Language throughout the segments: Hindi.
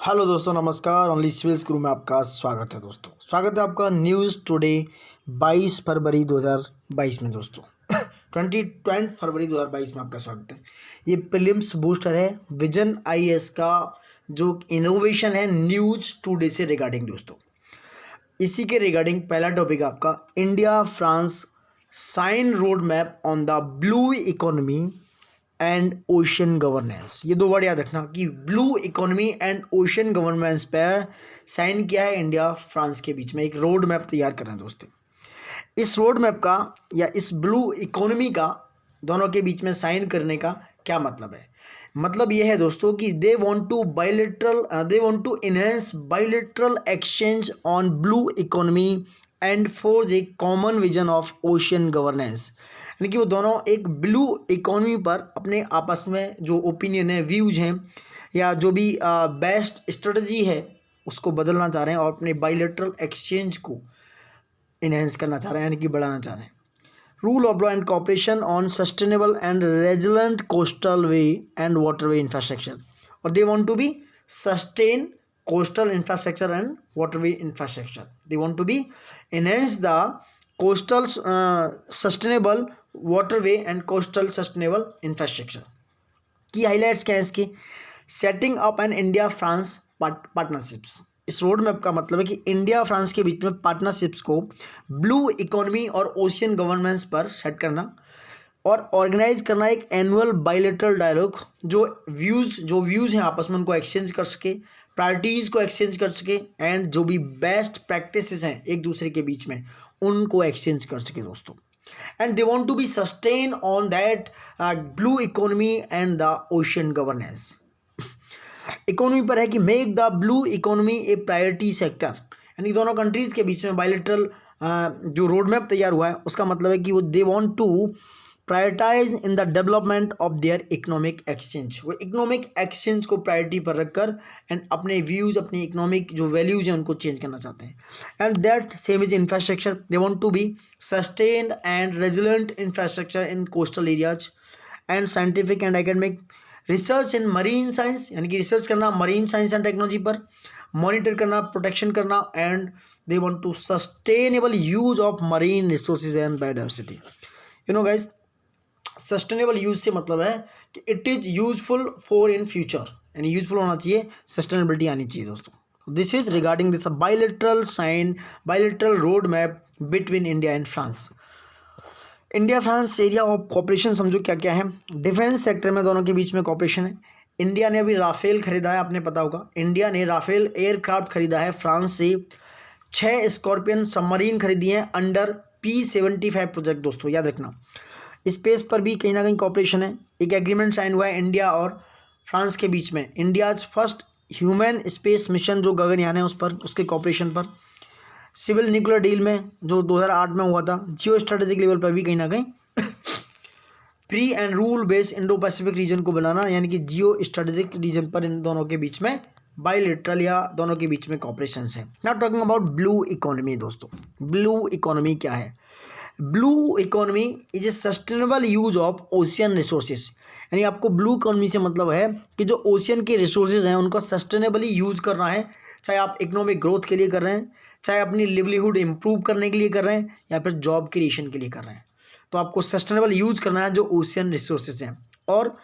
हेलो दोस्तों, नमस्कार। ओनली सिविल्स गुरु में आपका स्वागत है दोस्तों। स्वागत है आपका न्यूज़ टुडे 22 फरवरी 2022 में दोस्तों। 20 फरवरी 2022 में आपका स्वागत है। ये प्रीलिम्स बूस्टर है विजन आईएएस का जो इनोवेशन है न्यूज़ टुडे से रिगार्डिंग दोस्तों। इसी के रिगार्डिंग पहला टॉपिक आपका India France sign road map on the blue economy and ocean governance. ये दो वर्ड याद रखना कि blue economy and ocean governance पर साइन किया है इंडिया फ्रांस के बीच में। एक रोड मैप तैयार कर रहे हैं दोस्तों। इस रोड मैप का या इस ब्लू इकोनॉमी का दोनों के बीच में साइन करने का क्या मतलब है? मतलब यह है दोस्तों कि they want to enhance bilateral exchange on blue economy and forge a common vision of ocean governance. यानी कि वो दोनों एक ब्लू इकोनॉमी पर अपने आपस में जो ओपिनियन है, व्यूज हैं या जो भी बेस्ट स्ट्रेटजी है उसको बदलना चाह रहे हैं और अपने बायलैटरल एक्सचेंज को इनहेंस करना चाह रहे हैं, यानी कि बढ़ाना चाह रहे हैं। Rule of law and cooperation on sustainable and resilient coastal way and waterway infrastructure. और they want to be sustain coastal infrastructure and waterway infrastructure. They want to be enhance the coastal sustainable waterway and coastal sustainable infrastructure. की हाईलाइट्स क्या है इसके? Setting up an India France partnerships. इस रोड मैप का मतलब है कि इंडिया फ्रांस के बीच में पार्टनरशिप्स को ब्लू इकोनॉमी और ओशियन गवर्नेंस पर सेट करना और ऑर्गेनाइज करना एक एनुअल बायलैटरल डायलॉग जो व्यूज़ हैं आपस में उनको एक्सचेंज कर सके, प्रायोरिटीज़ को एक्सचेंज कर सके एंड जो भी बेस्ट प्रैक्टिसेस हैं एक दूसरे के बीच में उनको एक्सचेंज कर सके दोस्तों। And they want to be sustain on that blue economy and the ocean governance. Economy पर है कि make the blue economy a priority sector. यानी दोनों कंट्रीज़ के बीच में बायलैटरल जो रोड मैप तैयार हुआ है उसका मतलब है कि वो they want to prioritise in the development of their economic exchange. वो इकोनॉमिक एक्सचेंज को प्रायोरिटी पर रखकर एंड अपने व्यूज़, अपने इकोनॉमिक जो वैल्यूज़ हैं उनको चेंज करना चाहते हैं। And that same is infrastructure. They want to be sustained and resilient infrastructure in coastal areas and scientific and academic research in marine science. यानी कि रिसर्च करना मरीन साइंस एंड टेक्नोलॉजी पर, मॉनिटर करना, प्रोटेक्शन करना and they want to sustainable use of marine resources and biodiversity. You know guys, sustainable use से मतलब है कि it is useful for in future, यानी यूजफुल होना चाहिए, सस्टेनेबिलिटी आनी चाहिए दोस्तों। This is regarding this bilateral road map between India and France. India France area of corporation समझो क्या क्या है। डिफेंस सेक्टर में दोनों के बीच में कॉपरेशन है। इंडिया ने अभी राफेल खरीदा है, आपने पता होगा। इंडिया ने राफेल एयरक्राफ्ट खरीदा है फ्रांस से। 6 स्कॉर्पियन सबमरीन खरीदी हैं अंडर P-75 प्रोजेक्ट दोस्तों, याद रखना। स्पेस पर भी कहीं ना कहीं कॉपरेशन है। एक एग्रीमेंट साइन हुआ है इंडिया और फ्रांस के बीच में, India's first human space mission जो गगनयान है उस पर, उसके कॉपरेशन पर। सिविल न्यूक्लियर डील में जो 2008 में हुआ था। जियो स्ट्रेटेजिक लेवल पर भी कहीं ना कहीं free and rule based Indo Pacific region को बनाना, यानी कि जियो स्ट्रेटेजिक रीजन पर इन दोनों के बीच में बायलैटरल या दोनों के बीच में कॉपरेशन है। Now talking about blue economy दोस्तों। ब्लू इकोनॉमी क्या है? Blue economy is a sustainable use of ocean resources. यानी आपको ब्लू इकोनॉमी से मतलब है कि जो ओशियन के रिसोर्सेज हैं उनको सस्टेनेबली यूज करना है, चाहे आप इकोनॉमिक ग्रोथ के लिए कर रहे हैं, चाहे अपनी लिवलीहुड इंप्रूव करने के लिए कर रहे हैं या फिर जॉब क्रिएशन के लिए कर रहे हैं। तो आपको सस्टेनेबल यूज करना है जो ओशियन रिसोर्सेज हैं और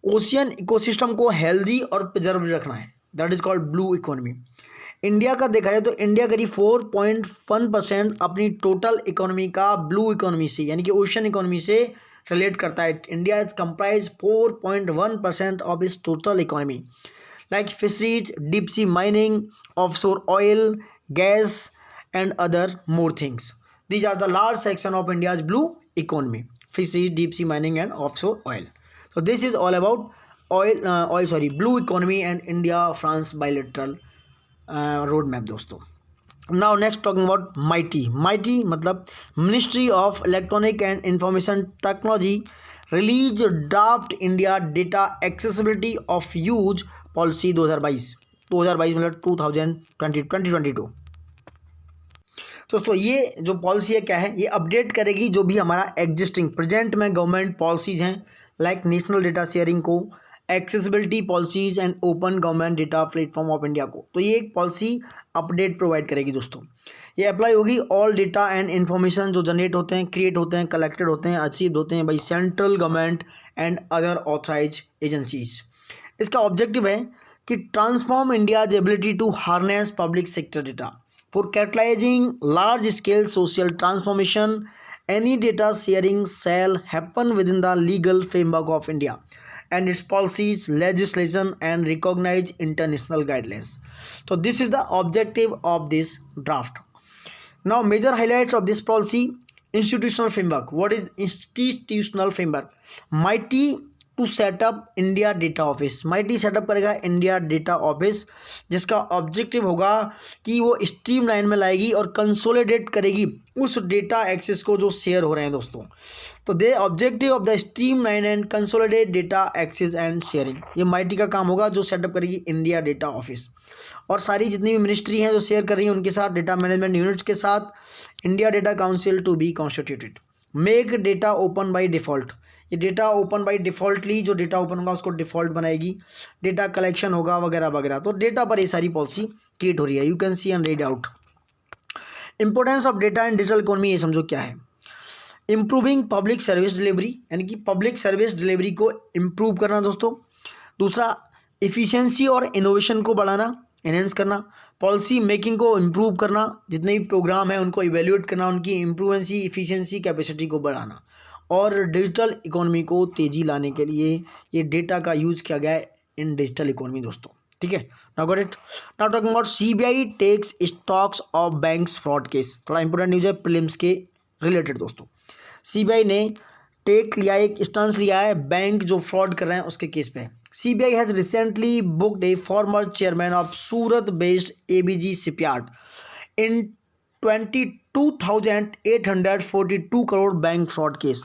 ओशियन इकोसिस्टम को हेल्दी और प्रिजर्व रखना है। That is called blue economy. India का देखा जाए तो इंडिया करीब 4.1% अपनी टोटल इकोनॉमी का ब्लू इकोनॉमी से, यानी कि ओशन इकोनॉमी से रिलेट करता है। India is comprise 4.1% of its total economy like fisheries, deep sea mining, offshore oil, gas and other more things. These are the large section of India's blue economy, fisheries, deep sea mining and offshore oil. So this is all about blue economy and India France bilateral road map दोस्तों। Now next talking about MITI मतलब Ministry of Electronic and Information Technology release draft India Data Accessibility of Use Policy 2022 मतलब 2022। दोस्तों ये जो पॉलिसी है क्या है, ये अपडेट करेगी जो भी हमारा एग्जिस्टिंग प्रेजेंट में गवर्नमेंट पॉलिसीज़ हैं लाइक नेशनल डेटा शेयरिंग को, accessibility policies and open government data platform of India को। तो ये एक पॉलिसी अपडेट प्रोवाइड करेगी दोस्तों। ये अप्लाई होगी ऑल डेटा एंड इन्फॉर्मेशन जो जनरेट होते हैं, क्रिएट होते हैं, कलेक्टेड होते हैं, अचीव होते हैं by central government and other authorise agencies. इसका ऑब्जेक्टिव है कि transform India's ability to harness public sector data for catalysing large scale social transformation. Any data sharing shall happen within the legal framework of India and its policies, legislation, and recognized international guidelines. So this is the objective of this draft. Now, major highlights of this policy: institutional framework. What is institutional framework? MITI to set up India data office. माइटी सेटअप करेगा इंडिया डेटा ऑफिस, जिसका ऑब्जेक्टिव होगा कि वो स्ट्रीमलाइन में लाएगी और कंसोलिडेट करेगी उस डेटा एक्सेस को जो शेयर हो रहे हैं दोस्तों। तो the objective of the streamline and consolidate data access and sharing, ये माइटी का काम होगा जो सेटअप करेगी इंडिया डेटा ऑफिस। और सारी जितनी भी मिनिस्ट्री हैं जो शेयर कर रही हैं उनके साथ, डेटा मैनेजमेंट यूनिट्स के साथ India data council to be constituted. Make data open by default, ये डेटा ओपन बाई डिफॉल्टली जो डेटा ओपन होगा उसको डिफॉल्ट बनाएगी, डेटा कलेक्शन होगा वगैरह वगैरह। तो डेटा पर ये सारी पॉलिसी क्रिएट हो रही है। You can C and read out. Importance of data and digital economy, ये समझो क्या है। इंप्रूविंग पब्लिक सर्विस डिलीवरी, यानी कि पब्लिक सर्विस डिलीवरी को इम्प्रूव करना दोस्तों। दूसरा, इफिशियंसी और इनोवेशन को बढ़ाना, एनहेंस करना। पॉलिसी मेकिंग को इम्प्रूव करना, जितने भी प्रोग्राम है उनको इवेल्यूएट करना, उनकी इम्प्रूवेंसी, इफिशियंसी, कैपेसिटी को बढ़ाना। और डिजिटल इकोनॉमी को तेज़ी लाने के लिए ये डेटा का यूज़ किया गया है इन डिजिटल इकोनॉमी दोस्तों, ठीक है। Now got it. Now talking about CBI takes stocks of banks fraud case. थोड़ा इंपॉर्टेंट न्यूज़ है प्रीलिम्स के रिलेटेड दोस्तों। सीबीआई ने टेक लिया, एक स्टांस लिया है बैंक जो फ्रॉड कर रहे हैं उसके केस पे। CBI has recently booked A former chairman of Surat based ABG shipyard in 22,842 crore bank fraud case.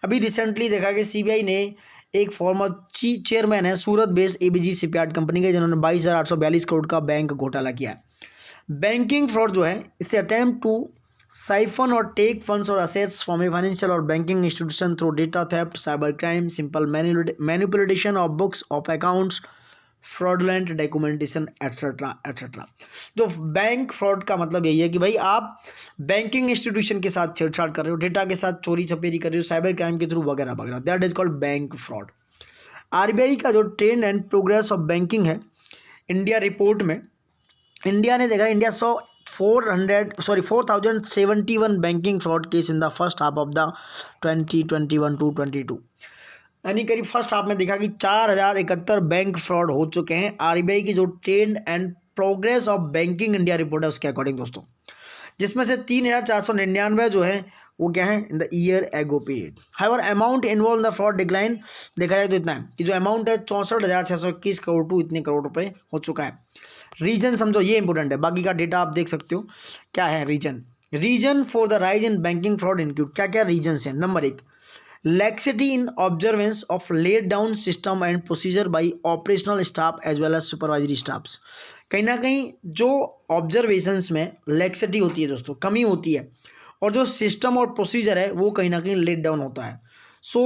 अभी रिसेंटली देखा कि सीबीआई ने एक फॉर्मर चेयरमैन है सूरत बेस्ड एबीजी शिपयार्ड कंपनी के, जिन्होंने 22,842 करोड़ का बैंक घोटाला किया है। बैंकिंग फ्रॉड जो है इससे अटेम्प्ट टू साइफन और टेक फंड्स और असेट्स फ्रॉम ए फाइनेंशियल और banking institution through data theft, cyber crime, simple manipulation of books of accounts, fraudulent documentation etcetera etcetera. जो बैंक फ्रॉड का मतलब यही है कि भाई आप बैंकिंग इंस्टीट्यूशन के साथ छेड़छाड़ कर रहे हो, डेटा के साथ चोरी छपेरी कर रहे हो, साइबर क्राइम के थ्रू वगैरह वगैरह, that is called bank fraud. RBI का जो trend and progress of banking है इंडिया रिपोर्ट में, इंडिया ने देखा India saw 4,071 banking fraud case in the first half of the 2021-22, यानी करीब फर्स्ट हाफ में देखा कि 4,071 बैंक फ्रॉड हो चुके हैं। आरबीआई की जो trend and progress of banking India report है उसके अकॉर्डिंग दोस्तों, जिसमें से 3,499 जो है वो क्या है in the year ago period. However amount involve in the fraud decline, देखा जाए तो इतना है कि जो अमाउंट है 64,621 करोड़ टू इतने करोड़ रुपए हो चुका है। रीजन समझो, ये इंपॉर्टेंट है, बाकी का डेटा आप देख सकते हो क्या है। Reason for the rise in banking fraud include, क्या क्या रीजन है। Number 1, laxity in observance of laid down system and procedure by operational staff as well as supervisory staffs। कहीं ना कहीं जो ऑब्जर्वेशंस में लैक्सिटी होती है दोस्तों, कमी होती है, और जो सिस्टम और प्रोसीजर है वो कहीं ना कहीं लेट डाउन होता है। सो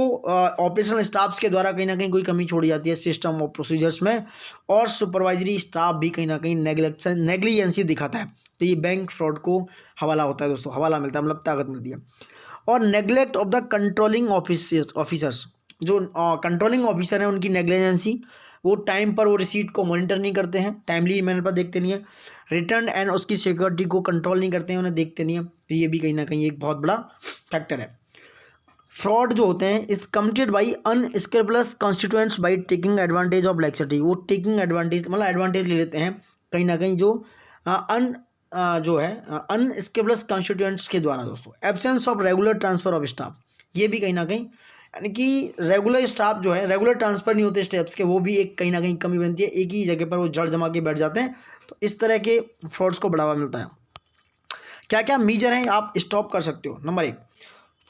ऑपरेशनल स्टाफ्स के द्वारा कहीं ना कहीं कोई कमी छोड़ी जाती है सिस्टम और प्रोसीजर्स में, और सुपरवाइजरी स्टाफ भी कहीं ना कहीं नेग्लिजेंसी दिखाता है। तो ये बैंक फ्रॉड को हवाला होता है दोस्तों, हवाला मिलता है मतलब ताकत मिलती है। और neglect of the controlling officers, जो कंट्रोलिंग ऑफिसर हैं उनकी नेग्लिजेंसी, वो टाइम पर वो रिसीट को मॉनिटर नहीं करते हैं, टाइमली मैनर पर देखते नहीं है, रिटर्न एंड उसकी सिक्योरिटी को कंट्रोल नहीं करते हैं, उन्हें देखते नहीं है। तो ये भी कहीं ना कहीं एक बहुत बड़ा फैक्टर है। फ्रॉड जो होते हैं is committed by unscrupulous constituents by taking advantage of laxity, वो टेकिंग एडवांटेज मतलब एडवांटेज ले लेते हैं कहीं ना कहीं जो जो है अनस्केबलस कॉन्स्टिट्यूएंट्स के द्वारा दोस्तों। Absence of regular transfer of staff, ये भी कहीं ना कहीं, यानी कि रेगुलर स्टाफ जो है रेगुलर ट्रांसफर नहीं होते स्टेप्स के, वो भी एक कहीं ना कहीं कमी बनती है, एक ही जगह पर वो जड़ जमा के बैठ जाते हैं। तो इस तरह के फ्रॉड्स को बढ़ावा मिलता है। क्या क्या मीजर हैं आप स्टॉप कर सकते हो। नंबर 1,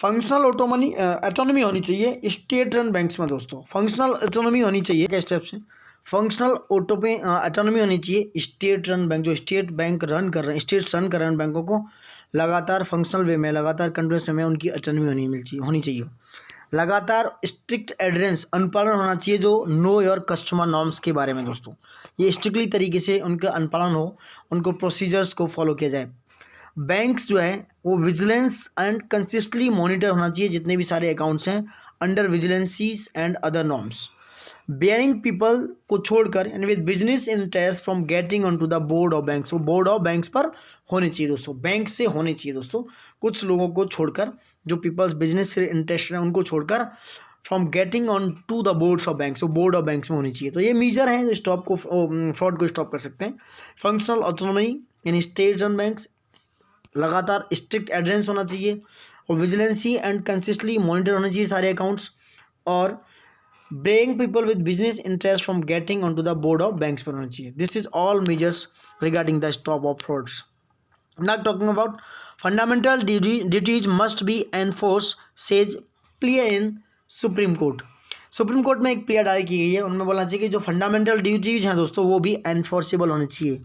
फंक्शनल ऑटोनॉमी होनी चाहिए स्टेट रन बैंक्स में दोस्तों, फंक्शनल ऑटोनॉमी होनी चाहिए। क्या स्टेप्स हैं। फंक्शनल ऑटोनॉमी होनी चाहिए स्टेट रन बैंक, जो स्टेट बैंक रन कर रहे हैं, स्टेट्स रन कर रहे हैं बैंकों को लगातार फंक्शनल वे में, लगातार कंटिन्यूस वे में उनकी ऑटोनॉमी होनी चाहिए। लगातार स्ट्रिक्ट एडरेंस अनुपालन होना चाहिए जो नो योर कस्टमर नॉर्म्स के बारे में दोस्तों, ये स्ट्रिक्टली तरीके से उनका अनुपालन हो, उनको प्रोसीजर्स को फॉलो किया जाए। बैंक्स जो है वो विजिलेंस एंड कंसिस्टेंटली मॉनिटर होना चाहिए जितने भी सारे अकाउंट्स हैं under vigilances and other norms. Bearing people को छोड़कर and with business interest from getting on to the board of banks, वो बोर्ड ऑफ बैंक्स पर होने चाहिए दोस्तों, बैंक से होने चाहिए दोस्तों, कुछ लोगों को छोड़कर, जो पीपल्स बिजनेस से इंटरेस्ट है उनको छोड़कर from getting on to the boards of banks, वो बोर्ड ऑफ बैंक्स में होनी चाहिए। तो ये मीजर हैं जो स्टॉप को फ्रॉड को स्टॉप कर सकते हैं। Functional autonomy in states and banks, लगातार स्ट्रिक्ट एडरेंस होना चाहिए और विजिलेंसी एंड कंसिस्टेंटली मॉनिटर होने चाहिए सारे अकाउंट्स, और breaking people with business interest from getting on to the board of banks पर होना चाहिए। This is all measures regarding the stop of frauds. Not talking about fundamental duties must be enforced, says plea in supreme court. Supreme court में एक प्लेयर डाल की गई है, उनमें बोलना चाहिए कि जो फंडामेंटल ड्यूटीज हैं दोस्तों वो भी एनफोर्सेबल होनी चाहिए।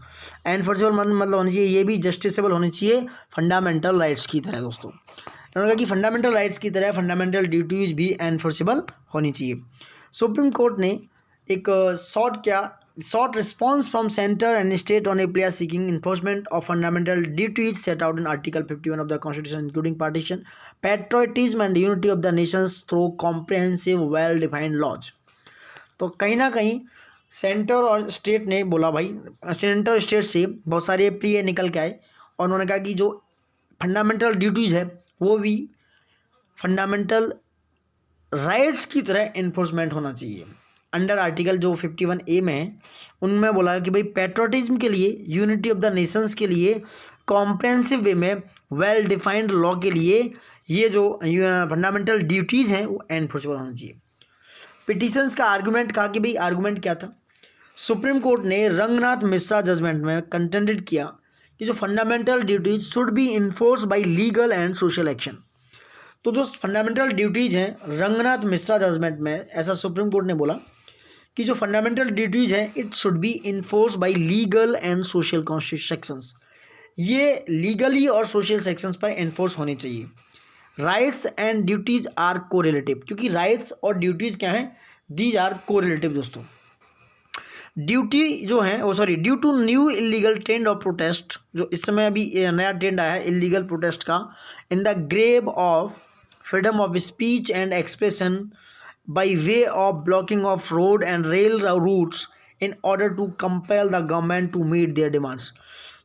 एनफोर्सेबल मतलब होनी चाहिए, ये भी जस्टिसेबल होनी चाहिए फंडामेंटल राइट्स की तरह दोस्तों। उन्होंने कहा कि फंडामेंटल राइट्स की तरह फंडामेंटल ड्यूटीज भी एनफोर्सेबल होनी चाहिए। सुप्रीम कोर्ट ने एक sought response from center and state on a plea seeking enforcement of fundamental duties set out in Article 51 of the Constitution, including partition, patriotism and unity of the nations through comprehensive, well-defined laws। तो कहीं ना कहीं सेंटर और स्टेट ने बोला भाई, सेंटर और स्टेट से बहुत सारे प्ली निकल के आए और उन्होंने कहा कि जो फंडामेंटल ड्यूटीज़ है वो भी फंडामेंटल राइट्स की तरह इन्फोर्समेंट होना चाहिए। अंडर आर्टिकल जो 51A में है उनमें बोला कि भाई पैट्रियोटिज्म के लिए, यूनिटी ऑफ द नेशंस के लिए, कॉम्प्रहेंसिव वे में वेल डिफाइंड लॉ के लिए ये जो फंडामेंटल ड्यूटीज़ हैं वो एनफोर्सेबल होना चाहिए। पिटिशंस का आर्गूमेंट कहा कि भाई आर्गूमेंट क्या था, सुप्रीम कोर्ट ने रंगनाथ मिश्रा जजमेंट में कंटेंडेड किया कि जो fundamental duties should be enforce by legal and social action. तो जो फंडामेंटल ड्यूटीज हैं रंगनाथ मिश्रा जजमेंट में ऐसा सुप्रीम कोर्ट ने बोला कि जो फंडामेंटल ड्यूटीज हैं it should be enforce by legal and social sections, ये लीगली और सोशल सेक्शंस पर इन्फोर्स होने चाहिए। Rights and duties are correlative, क्योंकि राइट्स और ड्यूटीज क्या हैं, दीज आर कोरिलेटिव दोस्तों। ड्यूटी जो है वो due to new illegal trend of protest, जो इस समय अभी नया ट्रेंड आया है इलीगल प्रोटेस्ट का, in the grave of freedom of speech and expression by way of blocking of road and rail routes in order to compel the government to meet their demands।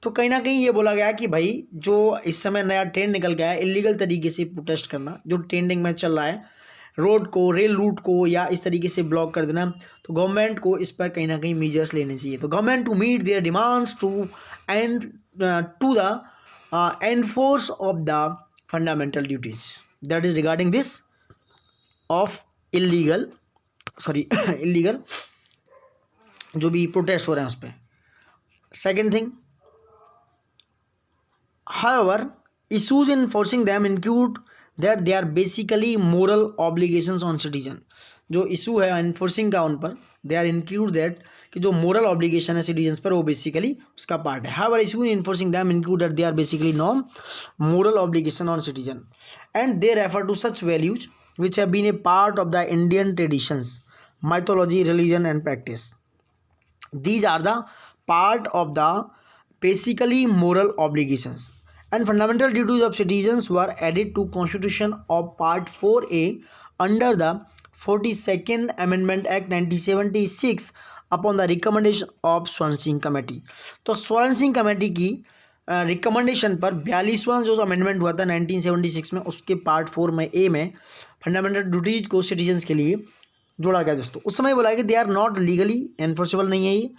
तो कहीं ना कहीं ये बोला गया कि भाई जो इस समय नया ट्रेंड निकल गया है इलीगल तरीके से प्रोटेस्ट करना, जो ट्रेंडिंग में चल रहा है, रोड को, रेल रूट को या इस तरीके से ब्लॉक कर देना, तो गवर्नमेंट को इस पर कहीं ना कहीं मीजर्स लेने चाहिए। तो government to meet their demands to and to the enforce of the fundamental duties, that is regarding this of illegal जो भी प्रोटेस्ट हो रहे हैं उस पर। Second thing, however issues in forcing them include that they are basically moral obligations on citizen. जो इशू है इन्फोर्सिंग का उन पर, दे आर इंक्लूड दैट कि जो मोरल ऑब्लिगेशन है सिटीजन्स पर वो बेसिकली उसका पार्ट है। However issue in enforcing them include that they are basically non moral obligation on citizen and they refer to such values which have been a part of the Indian traditions, mythology, religion and practice. These are the part of the basically moral obligations and fundamental duties of citizens were added to Constitution of Part 4A under the 42nd Amendment Act 1976 upon the recommendation of Swansingh Committee। तो Swansingh Committee की रिकमेंडेशन पर 42वां जो अमेंडमेंट हुआ था 1976 में, उसके पार्ट 4 में ए में फंडामेंटल ड्यूटीज को सिटीजन्स के लिए जोड़ा गया दोस्तों। उस समय बोला कि they are not legally enforceable नहीं है ये,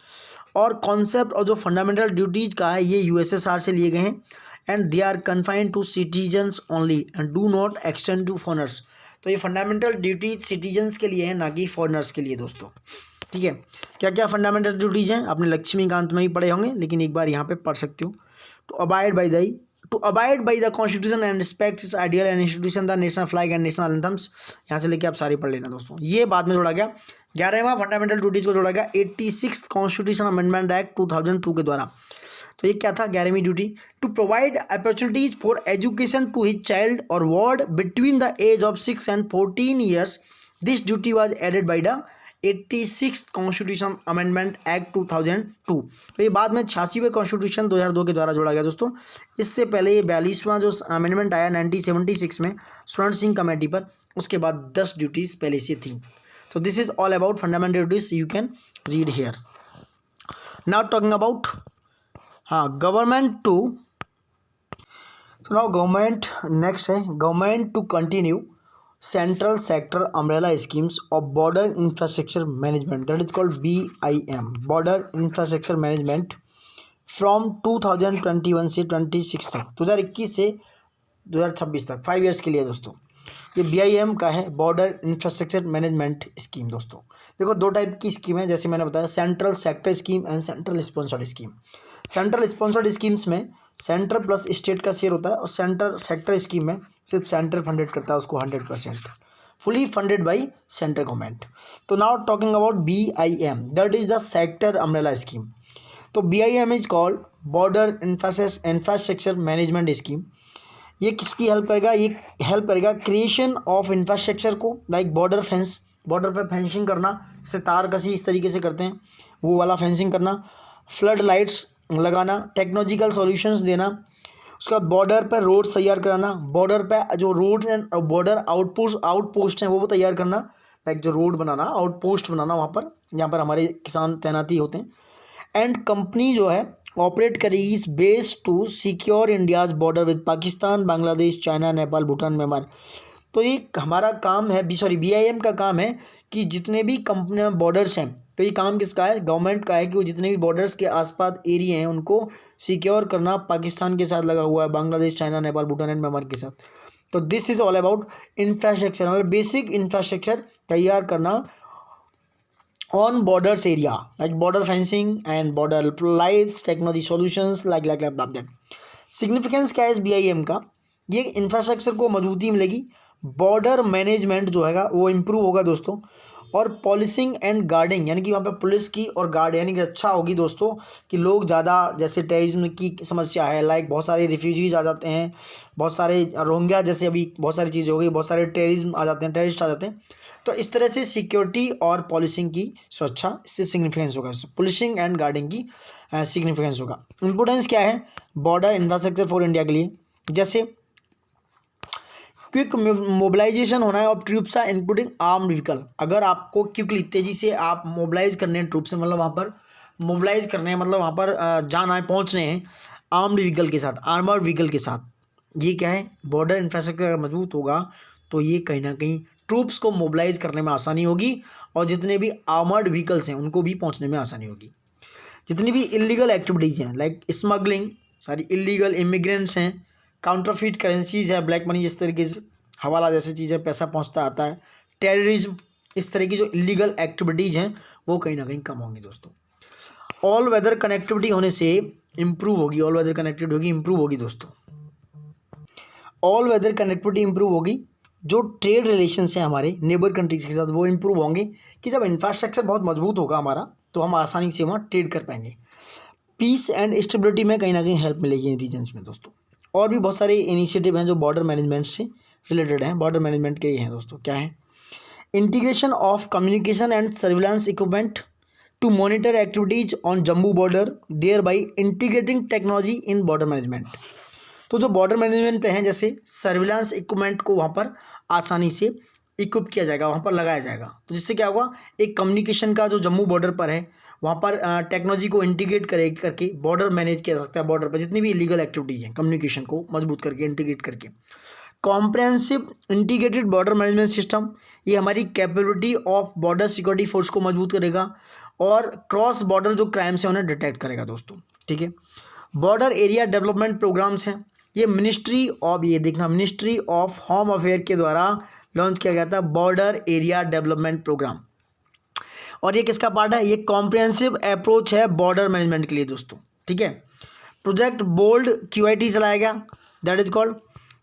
और कॉन्सेप्ट और जो फंडामेंटल ड्यूटीज का है ये यूएसएसआर से लिए गए हैं and they are confined to citizens only and do not extend to foreigners. तो ये फंडामेंटल ड्यूटीज सिटीजन्स के लिए है, ना कि फॉरनर्स के लिए दोस्तों। ठीक है, क्या क्या फंडामेंटल ड्यूटीज हैं आपने लक्ष्मीकांत में ही पढ़े होंगे, लेकिन एक बार यहाँ पे पढ़ सकते हो। To abide by the constitution and respect its ideal and institution, the national flag and national anthems, यहाँ से लेके आप सारे पढ़ लेना दोस्तों। ये बाद में जोड़ा गया 11वां फंडामेंटल ड्यूटीज को जोड़ा गया 86th कॉन्स्टिट्यूशन अमेंडमेंट एक्ट 2002 के द्वारा। तो ये क्या था 11वीं duty, to provide opportunities for education to his child और ward between the age of 6 and 14 years. This duty was added by the 86th constitution amendment act 2002। तो ये बाद में 86वें कॉन्स्टिट्यूशन 2002 के द्वारा जोड़ा गया दोस्तों। इससे पहले ये 42वां जो अमेंडमेंट आया 1976 में स्वर्ण सिंह कमेटी पर, उसके बाद 10 ड्यूटीज़ पहले से थी। तो this is all about fundamental duties, you can read here. Now talking about government to, now government next है government to continue central sector umbrella schemes of border infrastructure management, that is called BIM, border infrastructure management, from 2021 से 26 तक, 2021 से 2026 तक 5 ईयर्स के लिए दोस्तों। ये BIM का है, बॉर्डर इंफ्रास्ट्रक्चर मैनेजमेंट स्कीम। दोस्तों देखो दो टाइप की स्कीम है, जैसे मैंने बताया central sector scheme and central sponsored scheme. Central sponsored schemes में सेंटर प्लस स्टेट का शेयर होता है, और सेंटर सेक्टर स्कीम में सिर्फ सेंटर फंडेड करता है उसको 100%, fully funded by central government. तो now talking about BIM, that is the sector umbrella scheme. तो BIM is called border infrastructure management scheme. ये किसकी हेल्प करेगा, ये हेल्प करेगा क्रिएशन ऑफ इंफ्रास्ट्रक्चर को, लाइक बॉर्डर फेंस, बॉर्डर पे फेंसिंग करना, जैसे तार कसी इस तरीके से करते हैं वो वाला फेंसिंग करना, फ्लड लाइट्स लगाना, टेक्नोलॉजिकल सॉल्यूशंस देना, उसके बाद बॉर्डर पर रोड तैयार कराना, बॉर्डर पे जो रोड्स एंड बॉर्डर आउटपोस्ट हैं वो तैयार करना, लाइक जो रोड बनाना, आउटपोस्ट बनाना वहाँ पर जहाँ पर हमारे किसान तैनाती होते हैं। एंड कंपनी जो है ऑपरेट करेगी इस base to secure India's border with Pakistan, Bangladesh, China, Nepal, Bhutan, Myanmar. तो ये हमारा काम है, BIM का काम है कि जितने भी कंपनियां बॉर्डर्स हैं, तो ये काम किसका है, गवर्नमेंट का है कि वो जितने भी बॉर्डर्स के आसपास एरिया हैं उनको सिक्योर करना, पाकिस्तान के साथ लगा हुआ है, Bangladesh, China, Nepal, Bhutan and Myanmar के साथ। तो this is all about infrastructure, मतलब बेसिक इंफ्रास्ट्रक्चर तैयार करना on borders area like border fencing and border lights, technology solutions like that। Significance क्या है इस BIM का, ये इंफ्रास्ट्रक्चर को मजबूती मिलेगी, बॉर्डर मैनेजमेंट जो है वो इम्प्रूव होगा दोस्तों, और पॉलिसिंग एंड गार्डिंग यानी कि वहाँ पे पुलिस की और गार्ड यानी कि अच्छा होगी दोस्तों, कि लोग ज़्यादा, जैसे टेररिज्म की समस्या है, लाइक बहुत सारे रिफ्यूजीज आ जाते हैं, बहुत सारे रोहिंग्या जैसे अभी बहुत सारी चीज़ें हो गई, बहुत सारे टेररिज्म आ जाते हैं, टेररिस्ट आ जाते हैं। तो इस तरह से सिक्योरिटी और पॉलिसिंग की सुरक्षा, इससे सिग्निफिकेंस होगा, पुलिसिंग एंड गार्डिंग की सिग्निफिकेंस होगा। इंपोर्टेंस क्या है बॉर्डर इंफ्रास्ट्रक्चर फॉर इंडिया के लिए, जैसे क्विक मोबिलाइजेशन होना है of troops including armed vehicle. अगर आपको क्विकली तेज़ी से आप मोबिलाइज करने हैं ट्रूप से, मतलब वहाँ पर मोबिलाइज करने हैं, मतलब वहाँ पर जाना है, पहुँचने हैं आर्म्ड व्हीकल के साथ, आर्मर्ड व्हीकल के साथ। ये क्या है, बॉर्डर इंफ्रास्ट्रक्चर अगर मजबूत होगा तो ये कहीं ना कहीं ट्रूप्स को मोबिलाइज करने में आसानी होगी, और जितने भी आर्मर्ड व्हीकल्स हैं उनको भी पहुंचने में आसानी होगी। जितनी भी इलीगल एक्टिविटीज़ हैं लाइक स्मगलिंग, सारी इलीगल इमिग्रेंट्स हैं, काउंटरफीट करेंसीज है, ब्लैक मनी जिस तरीके से हवाला जैसी चीज़ें पैसा पहुंचता आता है, टेररिज्म, इस तरह की जो इलीगल एक्टिविटीज़ हैं वो कहीं ना कहीं कम होंगी दोस्तों। ऑल वेदर कनेक्टिविटी होने से इम्प्रूव होगी, ऑल वेदर कनेक्टिविटी होगी, इम्प्रूव होगी दोस्तों। ऑल वेदर कनेक्टिविटी इम्प्रूव होगी, जो ट्रेड रिलेशंस हैं हमारे नेबर कंट्रीज़ के साथ वो इम्प्रूव होंगे, कि जब इंफ्रास्ट्रक्चर बहुत मजबूत होगा हमारा तो हम आसानी से वहाँ ट्रेड कर पाएंगे। पीस एंड स्टेबिलिटी में कहीं ना कहीं हेल्प मिलेगी इन रीजन्स में दोस्तों। और भी बहुत सारे इनिशिएटिव हैं जो बॉर्डर मैनेजमेंट से रिलेटेड हैं, बॉर्डर मैनेजमेंट के ही हैं दोस्तों। क्या है, integration of communication and surveillance equipment to monitor activities on Jammu border, thereby integrating technology in border management. तो जो बॉर्डर मैनेजमेंट पे हैं, जैसे सर्विलांस इक्विपमेंट को वहाँ पर आसानी से इक्विप किया जाएगा, वहाँ पर लगाया जाएगा, तो जिससे क्या होगा, एक कम्युनिकेशन का जो जम्मू बॉर्डर पर है वहाँ पर टेक्नोलॉजी को इंटीग्रेट करके बॉर्डर मैनेज किया जा सकता है। बॉर्डर पर जितनी भी इलीगल एक्टिविटीज़ हैं कम्युनिकेशन को मजबूत करके इंटीग्रेट करके। Comprehensive integrated border management system, ये हमारी capability of border security force को मजबूत करेगा, और क्रॉस बॉर्डर जो क्राइम्स हैं उन्हें डिटेक्ट करेगा दोस्तों। ठीक है, बॉर्डर एरिया डेवलपमेंट प्रोग्राम्स हैं, ये मिनिस्ट्री ऑफ होम अफेयर के द्वारा लॉन्च किया गया था, बॉर्डर एरिया डेवलपमेंट प्रोग्राम। और ये किसका पार्ट है, ये कॉम्प्रिहेंसिव अप्रोच है बॉर्डर मैनेजमेंट के लिए दोस्तों। ठीक है, प्रोजेक्ट बोल्ड QIT चलाया गया, that is called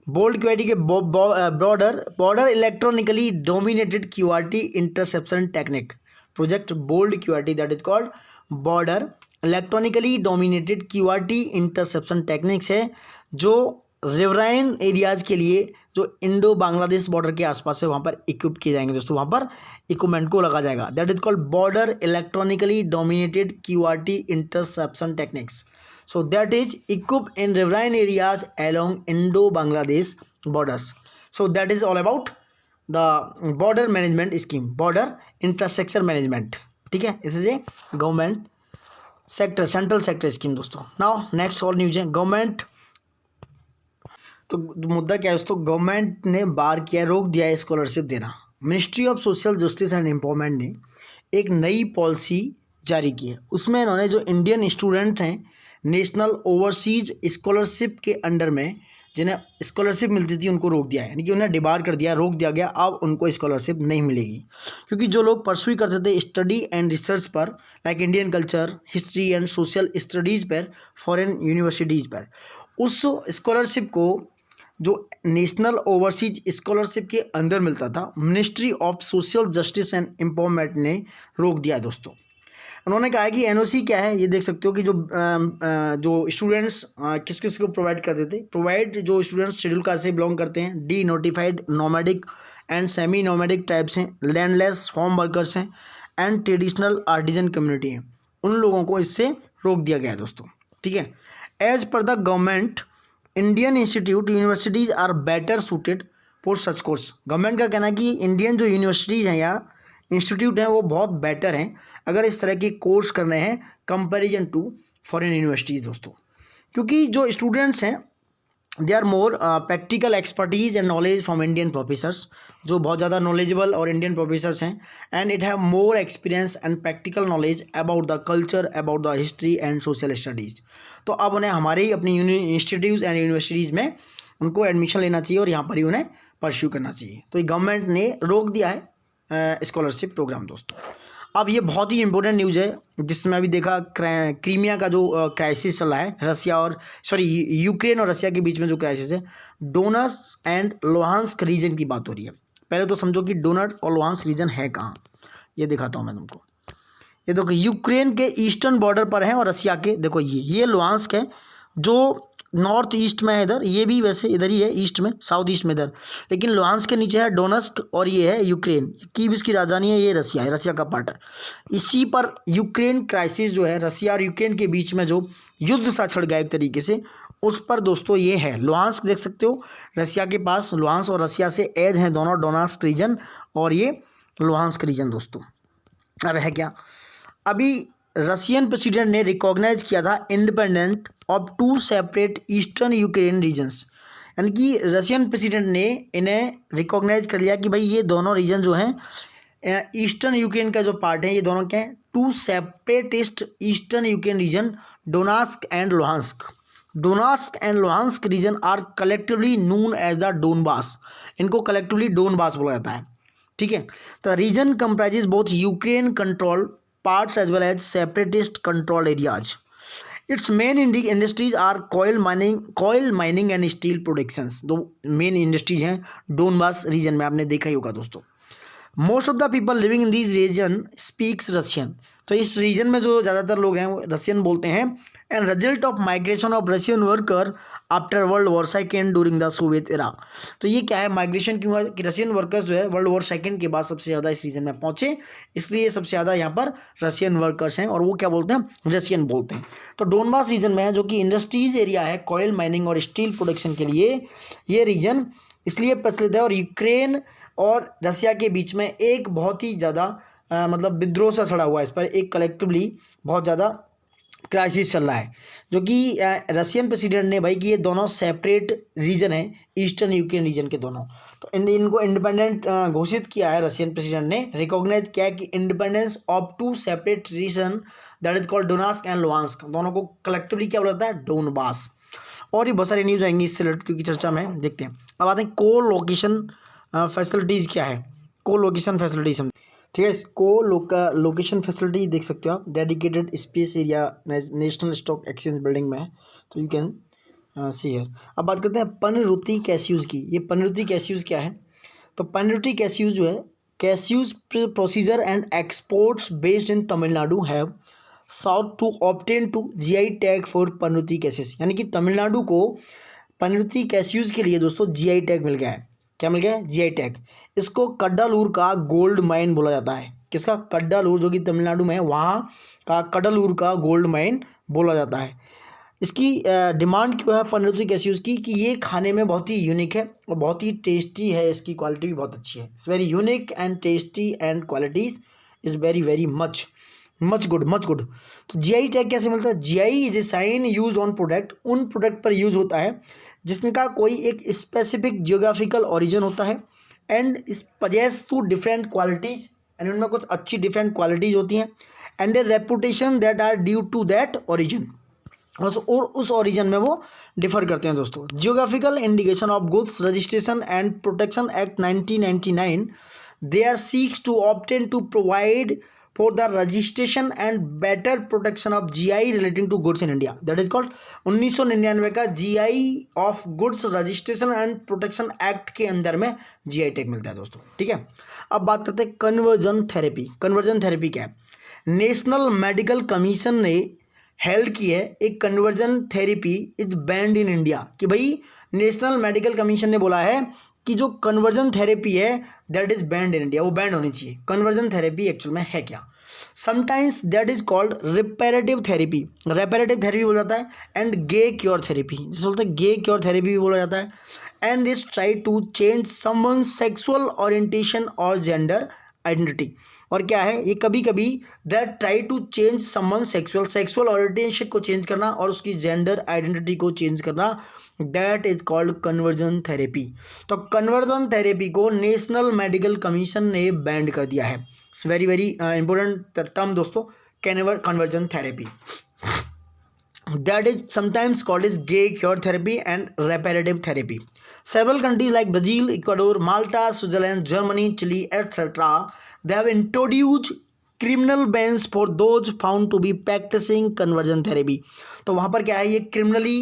bold QIT के border electronically dominated QRT interception technique. Project bold QRT that is called border electronically dominated QRT interception techniques है जो रिवराइन एरियाज के लिए जो इंडो बांग्लादेश बॉर्डर के आसपास है वहाँ पर इक्विप किए जाएंगे दोस्तों, वहाँ पर इक्विपमेंट को लगा जाएगा। That is called border electronically dominated QRT interception techniques. So that is equip in riverine areas along Indo Bangladesh borders. So that is all about the border management scheme, border infrastructure management. ठीक है, इस is a government sector, central sector scheme दोस्तों। नाउ नेक्स्ट और न्यूज है गवर्नमेंट। तो मुद्दा क्या है दोस्तों, गवर्नमेंट ने बार किया, रोक दिया है स्कॉलरशिप देना। Ministry of social justice and empowerment ने एक नई पॉलिसी जारी की है। उसमें इन्होंने जो इंडियन स्टूडेंट हैं नेशनल ओवरसीज स्कॉलरशिप के अंडर में जिन्हें स्कॉलरशिप मिलती थी उनको रोक दिया है, यानी कि उन्हें डिबार कर दिया, रोक दिया गया। अब उनको स्कॉलरशिप नहीं मिलेगी क्योंकि जो लोग परस्यू करते थे स्टडी एंड रिसर्च पर, like Indian culture, history and social studies पर, फॉरेन यूनिवर्सिटीज़ पर, उस स्कॉलरशिप को जो नेशनल ओवरसीज स्कॉलरशिप के अंदर मिलता था, ministry of social justice and empowerment ने रोक दिया है दोस्तों। उन्होंने कहा है कि एनओसी क्या है, ये देख सकते हो कि जो स्टूडेंट्स किस किस को प्रोवाइड करते थे, प्रोवाइड जो स्टूडेंट्स शेड्यूल कास्ट से बिलोंग करते हैं, D notified nomadic and semi nomadic types हैं, लैंडलेस फार्म वर्कर्स हैं एंड ट्रेडिशनल आर्टिजन कम्युनिटी हैं, उन लोगों को इससे रोक दिया गया है दोस्तों। ठीक है, as per the government Indian institute universities are better suited for such course. Government का कहना है कि इंडियन जो यूनिवर्सिटीज़ हैं या इंस्टीट्यूट हैं वो बहुत बेटर हैं अगर इस तरह के कोर्स करने हैं कंपैरिजन टू फॉरेन यूनिवर्सिटीज़ दोस्तों, क्योंकि जो स्टूडेंट्स हैं they are more practical expertise and knowledge from Indian professors, जो बहुत ज़्यादा नॉलेजेबल और इंडियन प्रोफेसर्स हैं, and it have more experience and practical knowledge about the culture, about the history and social studies. तो अब उन्हें हमारे ही अपनी इंस्टीट्यूट एंड यूनिवर्सिटीज़ में उनको एडमिशन लेना चाहिए और यहाँ पर ही उन्हें परस्यू करना चाहिए। तो ये गवर्नमेंट ने रोक दिया है स्कॉलरशिप प्रोग्राम दोस्तों। अब ये बहुत ही इंपॉर्टेंट न्यूज़ है जिसमें अभी देखा क्रीमिया का जो क्राइसिस चल रहा है, रसिया और यूक्रेन और रसिया के बीच में जो क्राइसिस है, डोनेट्स्क एंड लुहांस्क रीजन की बात हो रही है। पहले तो समझो कि डोनेट्स्क और लुहांस्क रीजन है कहाँ, ये दिखाता हूँ मैं तुमको। ये देखो यूक्रेन के ईस्टर्न बॉर्डर पर है और रसिया के, देखो ये लुहांस्क है जो नॉर्थ ईस्ट में है इधर, ये भी वैसे इधर ही है ईस्ट में, साउथ ईस्ट में इधर, लेकिन लुहांस्क के नीचे है डोनेट्स्क और ये है यूक्रेन। कीव इसकी राजधानी है, ये रसिया है, रसिया का पार्ट है। इसी पर यूक्रेन क्राइसिस जो है, रसिया और यूक्रेन के बीच में जो युद्ध सा छिड़ गया एक तरीके से, उस पर दोस्तों ये है लुहांस्क, देख सकते हो रसिया के पास, लुहांस्क और रसिया से एज हैं दोनों, डोनेट्स्क रीजन और ये लुहांस्क रीजन दोस्तों। अब है क्या, अभी रशियन प्रेसिडेंट ने रिकॉग्नाइज किया था independent of two separate eastern Ukraine regions, यानी कि रशियन प्रेसिडेंट ने इन्हें रिकॉग्नाइज कर लिया कि भाई ये दोनों रीजन जो हैं ईस्टर्न यूक्रेन का जो पार्ट है, ये दोनों क्या हैं, two separatist eastern Ukraine region, Donetsk and Luhansk. Donetsk and Luhansk region are collectively known as the Donbas, इनको कलेक्टिवली डोनबास बोला जाता है। ठीक है, the region comprises both Ukraine control parts as well as separatist controlled areas. Its main industries are coal mining and steel productions. दो मेन इंडस्ट्रीज हैं डोनबास रीजन में, आपने देखा ही होगा दोस्तों। Most of the people living in this region speaks Russian, तो इस रीजन में जो ज़्यादातर लोग हैं वो रशियन बोलते हैं। And result of migration of Russian worker after world war second during the Soviet era. तो ये क्या है, माइग्रेशन क्यों हुआ कि रशियन वर्कर्स जो है वर्ल्ड वॉर सेकेंड के बाद सबसे ज़्यादा इस रीजन में पहुँचे, इसलिए सबसे ज़्यादा यहाँ पर रशियन वर्कर्स हैं और वो क्या बोलते हैं, रशियन बोलते हैं। तो डोनबास रीजन में है जो कि इंडस्ट्रीज एरिया है कॉयल माइनिंग और स्टील प्रोडक्शन के लिए, ये रीजन इसलिए प्रचलित है। और यूक्रेन और रसिया के बीच में एक बहुत ही ज़्यादा मतलब विद्रोह सा चढ़ा हुआ है, इस पर एक कलेक्टिवली बहुत ज़्यादा क्राइसिस चल रहा है, जो कि रशियन प्रेसिडेंट ने भाई कि ये दोनों सेपरेट रीजन है, ईस्टर्न यूक्रेन रीजन के दोनों, तो इनको इंडिपेंडेंट घोषित किया है रशियन प्रेसिडेंट ने, रिकॉग्नाइज किया है कि independence of two separate region that is called Donetsk and Luhansk, दोनों को कलेक्टिवली क्या बोला जाता है, डोनबास। और ये बहुत सारी न्यूज़ आएंगी इससे रिलेटेड क्योंकि चर्चा में, देखते हैं। अब आते हैं को लोकेशन फैसिलिटीज़ क्या है, को लोकेशन फैसिलिटीज हम, ठीक है, को लोकेशन फैसिलिटी देख सकते हो आप, dedicated space area national stock exchange building में है, तो यू कैन सी हियर। अब बात करते हैं पनरुति कैस्यूज़ की। ये पनरुति कैस्यूज़ क्या है, तो पनरुति कैस्यूज़ जो है, cashews procedure and exports based in Tamil Nadu have sought to obtain to GI tag for Panruti cashews, यानी कि तमिलनाडु को पनरुति कैसियस के लिए दोस्तों जीआई टैग मिल गया है। क्या मिल गया है? GI tag. इसको कड्डालूर का गोल्ड माइन बोला जाता है। किसका? कड्डालूर, जो कि तमिलनाडु में है, वहाँ का कड्डालूर का गोल्ड माइन बोला जाता है। इसकी डिमांड क्यों है पनरुति कैसियस की? कि ये खाने में बहुत ही यूनिक है और बहुत ही टेस्टी है, इसकी क्वालिटी भी बहुत अच्छी है। It's very unique and tasty and qualities is very very much good. तो जीआई टैग कैसे मिलता है? GI is a sign use on product, उन प्रोडक्ट पर यूज होता है जिसका कोई एक स्पेसिफिक जियोग्राफिकल ओरिजिन होता है and is possess to different qualities, and उनमें कुछ अच्छी डिफरेंट क्वालिटीज होती हैं and a reputation that are due to that origin, और उस ओरिजिन में वो डिफर करते हैं दोस्तों। Geographical indication of goods registration and protection act 1999 they are seeks to obtain to provide for the registration and better protection of GI relating to goods in India, that is called 1999 का GI of Goods Registration and Protection Act के अंदर में GI टैग मिलता है दोस्तों। ठीक है, अब बात करते हैं कन्वर्जन थेरेपी। कन्वर्जन थेरेपी क्या है? नेशनल मेडिकल कमीशन ने हेल्ड की है एक conversion therapy is banned in India, कि भाई नेशनल मेडिकल कमीशन ने बोला है कि जो कन्वर्जन थेरेपी है that is banned in India, वो बैंड होनी चाहिए। कन्वर्जन थेरेपी एक्चुअल में है क्या? Sometimes that is called reparative therapy, reparative therapy बोला जाता है, एंड गे क्योर थेरेपी, जिसे बोलते हैं गे क्योर थेरेपी भी बोला जाता है, and is try to change someone sexual orientation और जेंडर आइडेंटिटी। और क्या है ये? कभी कभी that try to change someone sexual orientation को चेंज करना और उसकी जेंडर आइडेंटिटी को चेंज करना, that is called conversion therapy. तो कन्वर्जन थेरेपी को नेशनल मेडिकल कमीशन ने बैंड कर दिया है। It's very very important term दोस्तों, conversion therapy, that is sometimes called is gay cure therapy and reparative therapy. Several countries like Brazil, Ecuador, Malta, Switzerland, Germany, Chile, etc. they have introduced criminal bans for those found to be practicing conversion therapy. तो वहाँ पर क्या है? ये क्रिमिनली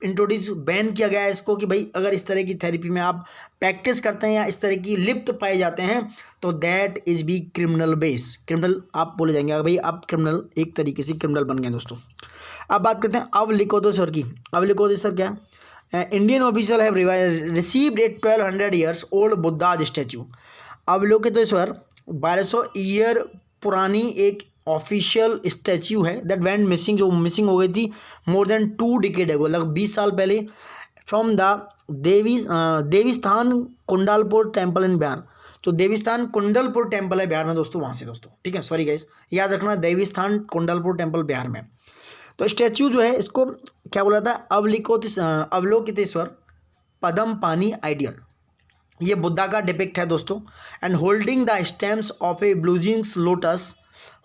इंट्रोड्यूस बैन किया गया है इसको, कि भाई अगर इस तरह की थेरेपी में आप प्रैक्टिस करते हैं या इस तरह की लिप्त पाए जाते हैं तो that is be criminal base. Criminal आप बोले जाएंगे, भाई आप क्रिमिनल, एक तरीके से क्रिमिनल बन गए दोस्तों। अब बात करते हैं अवलिकोतेश्वर की। अवलिकोतेश्वर क्या है? Indian official have received A 1200 years old Buddha statue. Avalokiteshvara 1200 year पुरानी एक ऑफिशियल स्टैच्यू है दैट वेंट मिसिंग, जो मिसिंग हो गई थी मोर देन 2 डिकेड एगो, लगभग 20 साल पहले, from the Devisthan Kundalpur temple in Bihar. तो देवीस्थान कुंडलपुर टेम्पल है बिहार में दोस्तों, वहाँ से दोस्तों। ठीक है, सॉरी गाइस, याद रखना देवीस्थान कुंडलपुर टेम्पल बिहार में। तो स्टैच्यू जो है इसको क्या बोला था? अवलोकितेश्वर पद्म पानी आइडियल, ये बुद्धा का डिपिक्ट है दोस्तों, and holding the stems of a blooming lotus,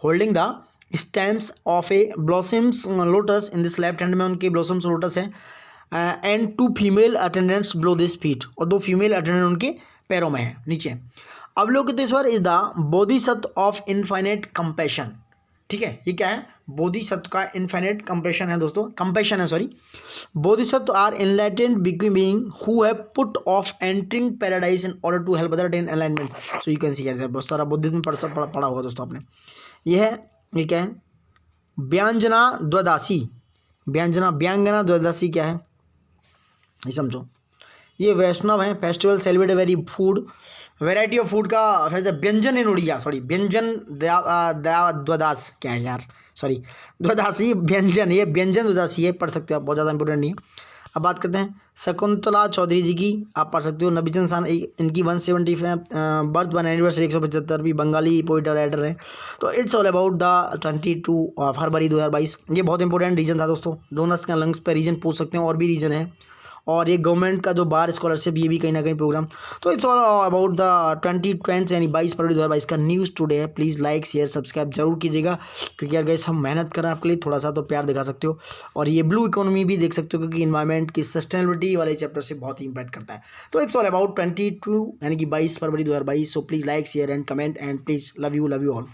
holding the stems of a blossoms lotus in this left hand में उनके ब्लॉसम्स लोटस है, and 2 female attendants below this feet, और 2 फीमेल अटेंडेंट उनके पैरों में है नीचे। Avalokiteshvara is the bodhisattva of infinite compassion. ठीक है, ये क्या है? बोधिसत्व का इनफाइनाइट कंपैशन है दोस्तों, कंपैशन है sorry. Bodhisattva are enlightened being who have put off entering paradise in order to help other attain enlightenment. So you can see here, बहुत सारा बुद्धिज्म पढ़ा होगा दोस्तों आपने। ये है, ये क्या है? व्यंजना द्वादशी। व्यंजना द्वादशी क्या है ये समझो। ये वैष्णव है, festival celebrate very food, variety of food का व्यंजन इन उड़िया, सॉरी व्यंजन द्वादश क्या है यार, सॉरी द्वादशी व्यंजन, ये व्यंजन द्वादशी है, पढ़ सकते हो आप, बहुत ज़्यादा इंपॉर्टेंट नहीं है। अब बात करते हैं शकुंतला चौधरी जी की, आप पढ़ सकते हो। नबीचंद सान इनकी 175 बर्थ 1 एनिवर्सरी 175, बंगाली पोइट और राइटर है। तो इट्स ऑल अबाउट द 22 फरवरी 2022। ये बहुत इंपॉर्टेंट रीजन था दोस्तों, डोनर्स का लंग्स पे रीजन पूछ सकते हैं, और भी रीजन है, और ये गवर्नमेंट का जो बार स्कॉलरशिप, ये भी कहीं ना कहीं प्रोग्राम। तो इट्स ऑल अबाउट द 2020 यानी 22 फरवरी 2022 का न्यूज़ टुडे है। प्लीज़ लाइक शेयर सब्सक्राइब जरूर कीजिएगा, क्योंकि यार गाइस हम मेहनत कर रहे हैं आपके लिए, थोड़ा सा तो प्यार दिखा सकते हो। और ये ब्लू इकोनॉमी भी देख सकते हो, क्योंकि इन्वायरमेंट की सस्टेनेबिलिटी वाले चैप्टर से बहुत ही इंपैक्ट करता है। तो इट्स ऑल अबाउट 22 यानी कि 22 फरवरी 2022। So please like share and comment, and please love you all.